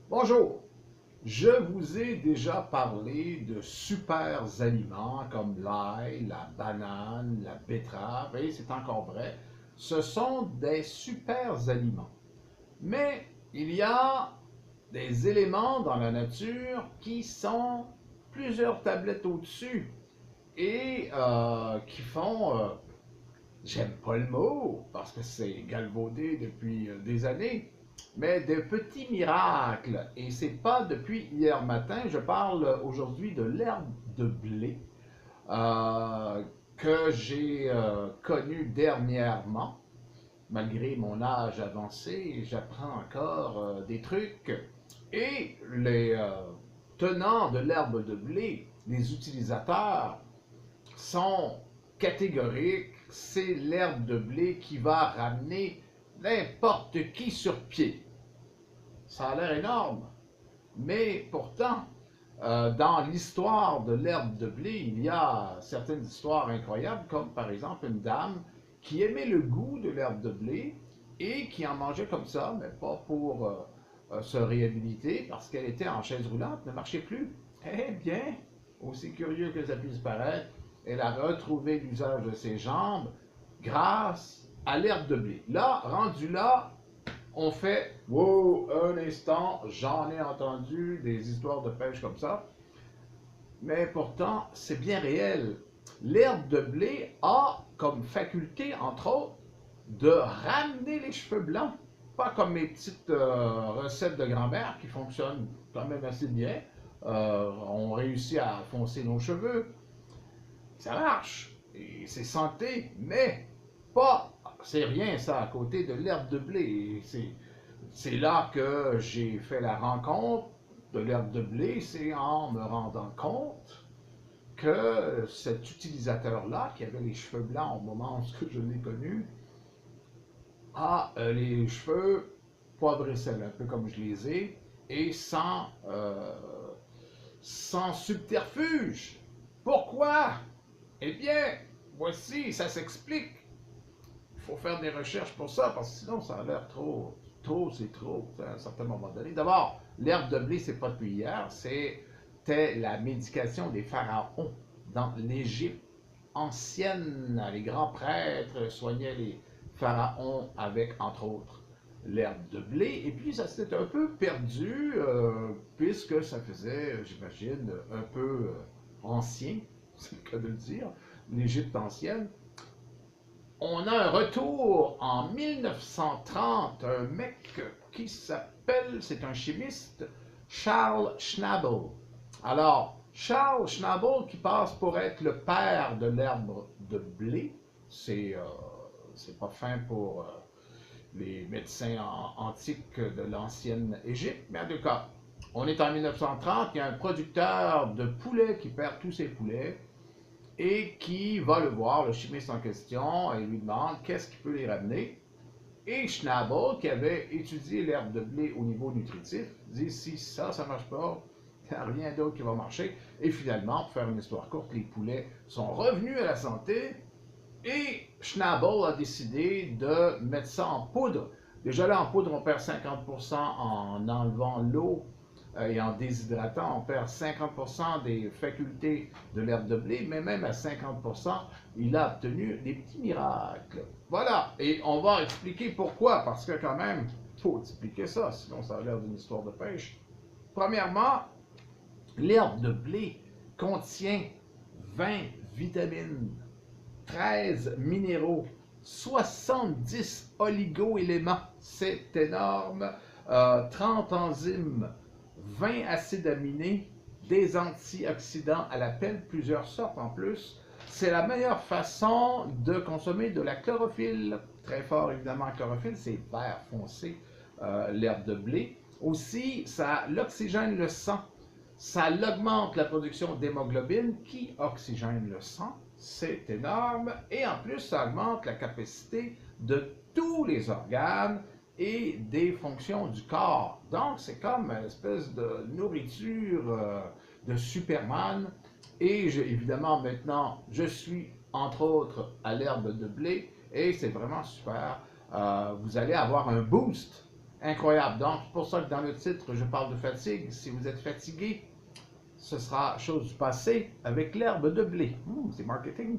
Bonjour, je vous ai déjà parlé de super aliments comme l'ail, la banane, la betterave, et c'est encore vrai, ce sont des super aliments. Mais il y a des éléments dans la nature qui sont plusieurs tablettes au-dessus et qui font, j'aime pas le mot parce que c'est galvaudé depuis des années, mais de petits miracles. Et c'est pas depuis hier matin, je parle aujourd'hui de l'herbe de blé euh, que j'ai connue dernièrement. Malgré mon âge avancé, j'apprends encore des trucs. Et les tenants de l'herbe de blé, les utilisateurs, sont catégoriques. C'est l'herbe de blé qui va ramener n'importe qui sur pied. Ça a l'air énorme, mais pourtant, dans l'histoire de l'herbe de blé, il y a certaines histoires incroyables, comme par exemple une dame qui aimait le goût de l'herbe de blé et qui en mangeait comme ça, mais pas pour se réhabiliter, parce qu'elle était en chaise roulante, ne marchait plus. Eh bien, aussi curieux que ça puisse paraître, elle a retrouvé l'usage de ses jambes grâce à l'herbe de blé. Là, rendu là, on fait wow, un instant, j'en ai entendu des histoires de pêche comme ça, mais pourtant, c'est bien réel. L'herbe de blé a comme faculté, entre autres, de ramener les cheveux blancs. Pas comme mes petites recettes de grand-mère qui fonctionnent quand même assez bien. On réussit à foncer nos cheveux. Ça marche. Et c'est santé, mais pas. C'est rien ça à côté de l'herbe de blé. C'est là que j'ai fait la rencontre de l'herbe de blé. C'est en me rendant compte que cet utilisateur-là, qui avait les cheveux blancs au moment où je l'ai connu, a les cheveux poivre et sel, un peu comme je les ai, et sans subterfuge. Pourquoi? Eh bien, voici, ça s'explique. Il faut faire des recherches pour ça, parce que sinon, ça a l'air trop. Trop, c'est trop, à un certain moment donné. D'abord, l'herbe de blé, c'est pas depuis hier, c'était la médication des pharaons dans l'Égypte ancienne. Les grands prêtres soignaient les pharaons avec, entre autres, l'herbe de blé. Et puis, ça s'était un peu perdu, puisque ça faisait, j'imagine, un peu ancien, c'est le cas de le dire, l'Égypte ancienne. On a un retour en 1930, un mec qui s'appelle, c'est un chimiste, Charles Schnabel. Alors, Charles Schnabel, qui passe pour être le père de l'herbe de blé, c'est pas fin pour les médecins antiques de l'ancienne Égypte, mais en tout cas, on est en 1930, il y a un producteur de poulets qui perd tous ses poulets et qui va le voir, le chimiste en question, et lui demande qu'est-ce qui peut les ramener. Et Schnabel, qui avait étudié l'herbe de blé au niveau nutritif, dit si ça, ça marche pas, il n'y a rien d'autre qui va marcher. Et finalement, pour faire une histoire courte, les poulets sont revenus à la santé et Schnabel a décidé de mettre ça en poudre. Déjà là, en poudre, on perd 50% en enlevant l'eau et en déshydratant, on perd 50% des facultés de l'herbe de blé, mais même à 50%, il a obtenu des petits miracles. Voilà, et on va expliquer pourquoi, parce que quand même, il faut expliquer ça, sinon ça a l'air d'une histoire de pêche. Premièrement, l'herbe de blé contient 20 vitamines, 13 minéraux, 70 oligo-éléments, c'est énorme, 30 enzymes, 20 acides aminés, des antioxydants à l'appel, plusieurs sortes en plus. C'est la meilleure façon de consommer de la chlorophylle. Très fort évidemment, chlorophylle, c'est vert foncé, l'herbe de blé. Aussi, ça l'oxygène le sang. Ça augmente la production d'hémoglobine qui oxygène le sang. C'est énorme. Et en plus, ça augmente la capacité de tous les organes et des fonctions du corps. Donc, c'est comme une espèce de nourriture de Superman. Et évidemment, maintenant, je suis entre autres à l'herbe de blé et c'est vraiment super. Vous allez avoir un boost Incroyable. Donc, c'est pour ça que dans le titre, je parle de fatigue. Si vous êtes fatigué, ce sera chose du passé avec l'herbe de blé. C'est marketing.